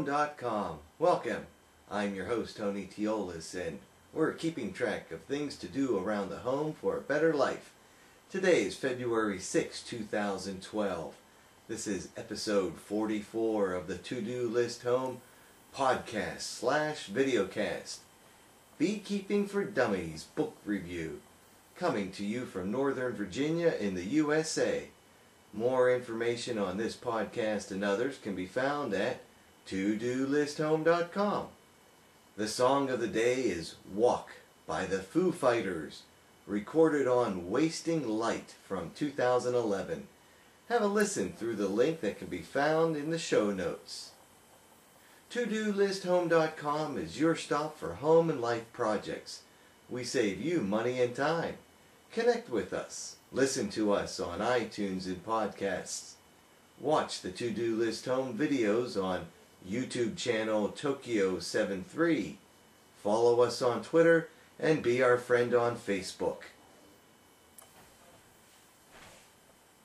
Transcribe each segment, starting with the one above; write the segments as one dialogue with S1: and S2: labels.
S1: RoostandGrowHome.com. Welcome. I'm your host, Tony Teolis, and we're keeping track of things to do around the home for a better life. Today is February 6, 2012. This is episode 44 of the To-Do List Home podcast/videocast. Beekeeping for Dummies book review. Coming to you from Northern Virginia in the USA. More information on this podcast and others can be found at ToDoListHome.com. The song of the day is Walk by the Foo Fighters, recorded on Wasting Light from 2011. Have a listen through the link that can be found in the show notes. ToDoListHome.com is your stop for home and life projects. We save you money and time. Connect with us. Listen to us on iTunes and podcasts. Watch the To-Do List Home videos on YouTube channel Tokyo73. Follow us on Twitter and be our friend on Facebook.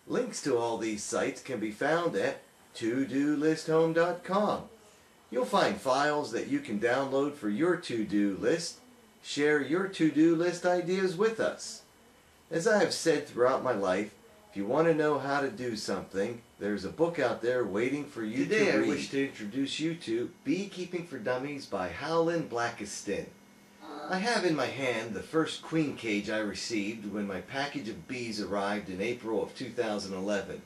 S1: Links to all these sites can be found at ToDoListHome.com. You'll find files that you can download for your to-do list. Share your to-do list ideas with us. As I have said throughout my life, if you want to know how to do something, there's a book out there waiting for you to read. Today I wish to introduce you to Beekeeping for Dummies by Howlin' Blackiston. I have in my hand the first queen cage I received when my package of bees arrived in April of 2011.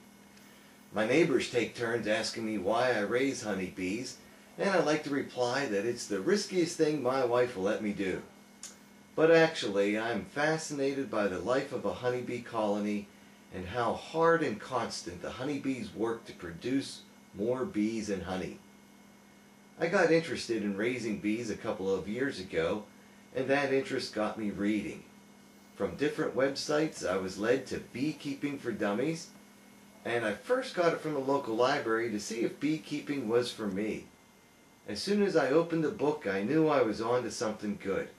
S1: My neighbors take turns asking me why I raise honeybees, and I like to reply that it's the riskiest thing my wife will let me do. But actually, I'm fascinated by the life of a honeybee colony and how hard and constant the honeybees work to produce more bees and honey. I got interested in raising bees a couple of years ago, and that interest got me reading. From different websites, I was led to Beekeeping for Dummies, and I first got it from the local library to see if beekeeping was for me. As soon as I opened the book, I knew I was on to something good.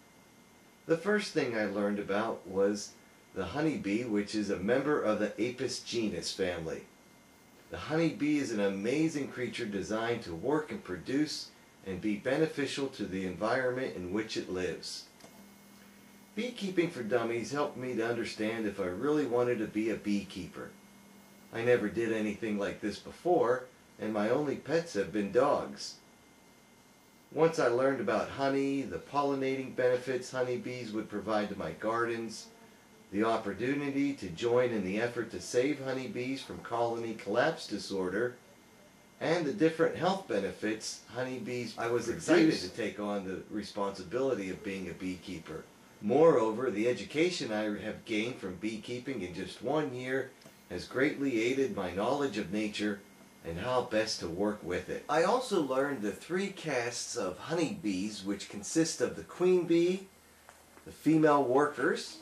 S1: The first thing I learned about was the honeybee, which is a member of the Apis genus family. The honeybee is an amazing creature designed to work and produce and be beneficial to the environment in which it lives. Beekeeping for Dummies helped me to understand if I really wanted to be a beekeeper. I never did anything like this before, and my only pets have been dogs. Once I learned about honey, the pollinating benefits honeybees would provide to my gardens, the opportunity to join in the effort to save honeybees from colony collapse disorder, and the different health benefits honeybees I was excited to take on the responsibility of being a beekeeper. Moreover, the education I have gained from beekeeping in just 1 year has greatly aided my knowledge of nature and how best to work with it. I also learned the 3 castes of honeybees, which consist of the queen bee, the female workers,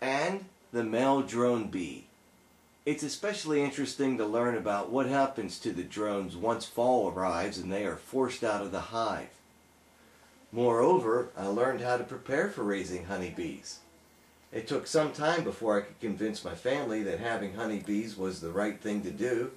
S1: and the male drone bee. It's especially interesting to learn about what happens to the drones once fall arrives and they are forced out of the hive. Moreover, I learned how to prepare for raising honeybees. It took some time before I could convince my family that having honeybees was the right thing to do.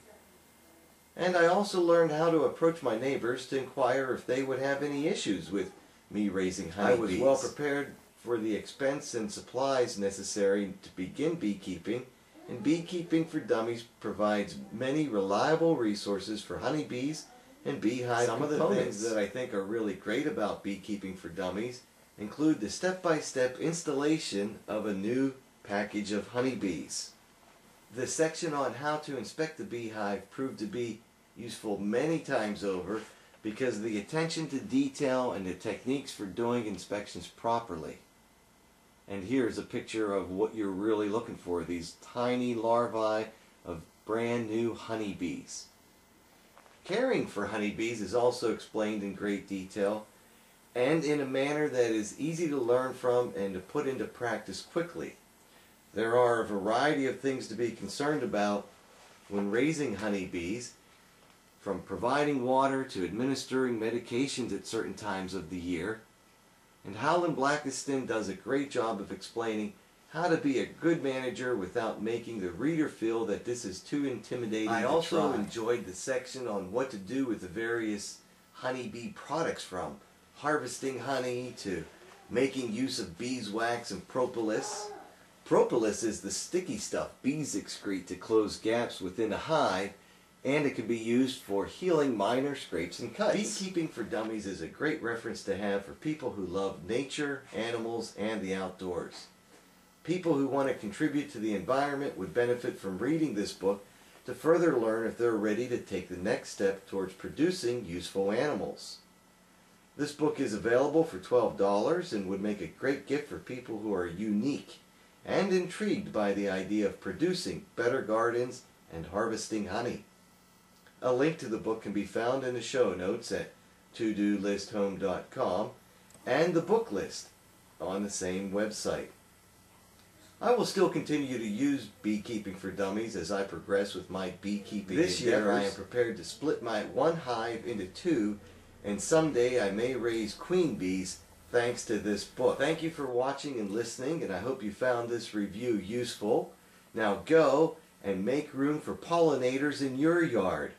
S1: And I also learned how to approach my neighbors to inquire if they would have any issues with me raising honeybees. I was well prepared for the expense and supplies necessary to begin beekeeping, and Beekeeping for Dummies provides many reliable resources for honeybees and beehive components. Some of the things that I think are really great about Beekeeping for Dummies include the step-by-step installation of a new package of honeybees. The section on how to inspect the beehive proved to be useful many times over because of the attention to detail and the techniques for doing inspections properly. And here's a picture of what you're really looking for, these tiny larvae of brand new honeybees. Caring for honeybees is also explained in great detail, and in a manner that is easy to learn from and to put into practice quickly. There are a variety of things to be concerned about when raising honeybees, from providing water to administering medications at certain times of the year, and Howlin' Blackiston does a great job of explaining how to be a good manager without making the reader feel that this is too intimidating to try. I also enjoyed the section on what to do with the various honeybee products, from harvesting honey to making use of beeswax and propolis. Propolis is the sticky stuff bees excrete to close gaps within a hive, and it can be used for healing minor scrapes and cuts. Beekeeping for Dummies is a great reference to have for people who love nature, animals, and the outdoors. People who want to contribute to the environment would benefit from reading this book to further learn if they're ready to take the next step towards producing useful animals. This book is available for $12 and would make a great gift for people who are unique and intrigued by the idea of producing better gardens and harvesting honey. A link to the book can be found in the show notes at todolisthome.com and the book list on the same website. I will still continue to use Beekeeping for Dummies as I progress with my beekeeping endeavors. This year I am prepared to split my one hive into two, and someday I may raise queen bees thanks to this book. Thank you for watching and listening, and I hope you found this review useful. Now go and make room for pollinators in your yard.